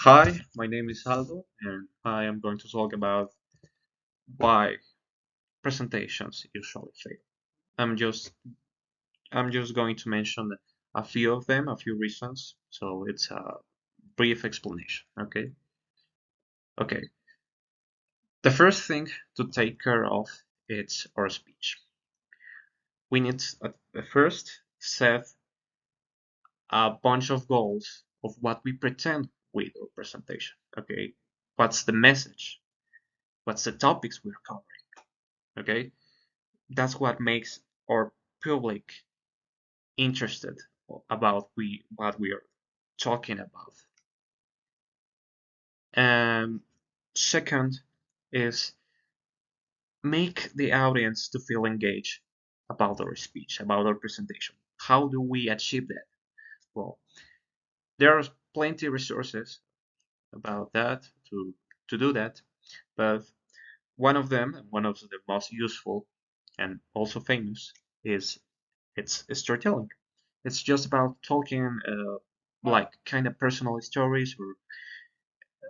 Hi, my name is Aldo, and I am going to talk about why presentations usually fail. I'm just I'm just going to mention a few of them, a few reasons. So it's a brief explanation. Okay. The first thing to take care of is our speech. We need to first set a bunch of goals of what we pretend with our presentation. Okay, what's the message? What's the topics we're covering? Okay, that's what makes our public interested about what we are talking about. And second is make the audience to feel engaged about our speech, about our presentation. How do we achieve that? Well, there are plenty of resources about that to do that, but one of them, one of the most useful and also famous, is it's storytelling. It's just about talking like kind of personal stories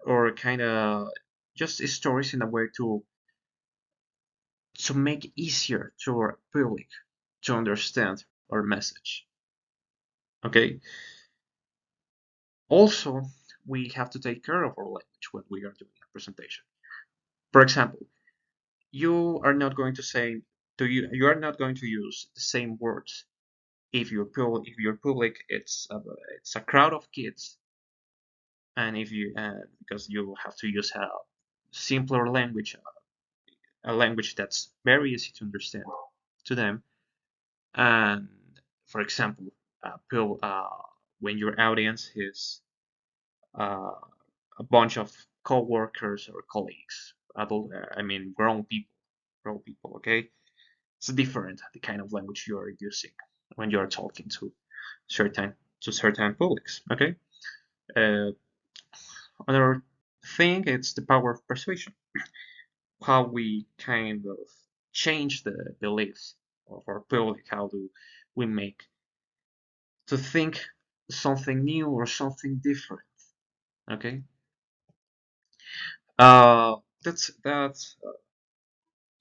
or kind of just stories in a way to make it easier to our public to understand our message. Okay. Also, we have to take care of our language when we are doing a presentation. For example, you are not going to say to you are not going to use the same words if your public it's a crowd of kids, and if you because you have to use a simpler language, a language that's very easy to understand to them. And for example, when your audience is uh, a bunch of co-workers or colleagues, I mean grown people, okay? It's different the kind of language you are using when you are talking certain certain publics, okay? Uh, Another thing it's the power of persuasion, how we kind of change the beliefs of our public, how do we make to think something new or something different, okay? That's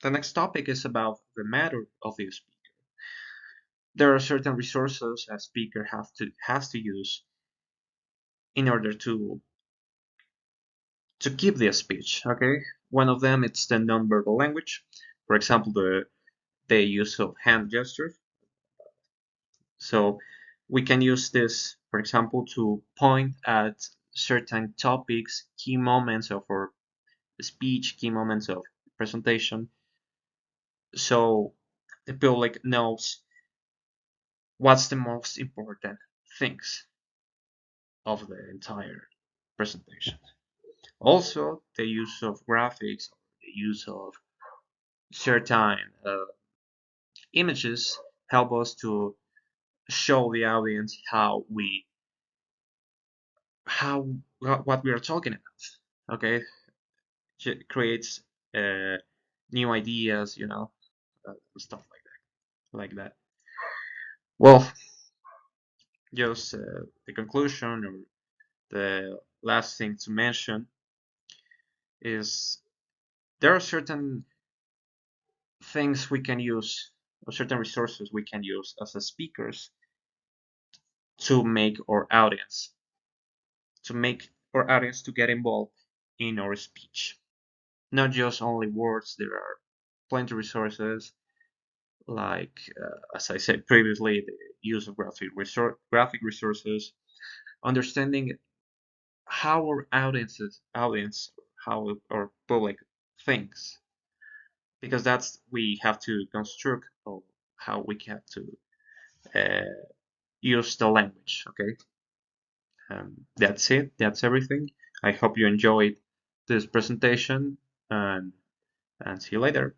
The next topic is about the matter of the speaker. There are certain resources a speaker has to use in order to give the speech, okay? One of them it's the nonverbal language, for example the use of hand gestures. So we can use this, for example, to point at certain topics, key moments of our speech, key moments of presentation, so the public knows what's the most important things of the entire presentation. Also, the use of graphics, the use of certain images help us to show the audience how what we are talking about. Okay, it creates uh, new ideas, stuff like that. Well, just the conclusion or the last thing to mention is there are certain things we can use or certain resources we can use as a speakers to make our audience to get involved in our speech, not just only words. There are plenty of resources like as I said previously, the use of graphic resources, understanding how our audience how our public thinks, because that's we have to construct of how we have to uh, use the language. Okay, that's it. That's everything. I hope you enjoyed this presentation, and see you later.